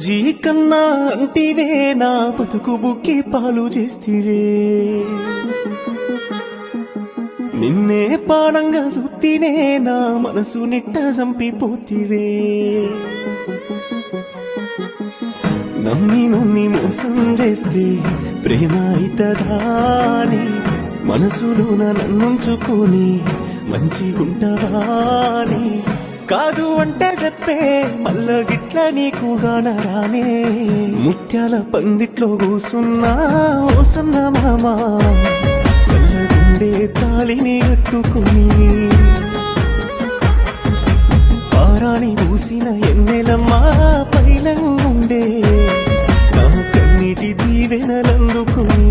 బుజ్జి కన్నా అంటివే నా బతుకు బుక్కి పాలు చేస్తివే నిన్నే పాడంగా సుత్తినే నా మనసు నిట్ట చంపిపోతివే నమ్మి నమ్మి మోసం చేస్తే ప్రేమ అయితదాని మనసులోన నన్నుంచుకొని మంచిగుంటవాని కాదు అంటే చెప్పే మల్ల గిట్ల నీకుగాన రానే ముత్యాల పందిట్లో కూసున్నా ఓ సన్న మామా చల్లగుండే తాళిని కట్టుకొని పారాణి పూసిన ఎన్నెలమ్మా పైలంగుండే నా కన్నీటి దీవెనలందుకొని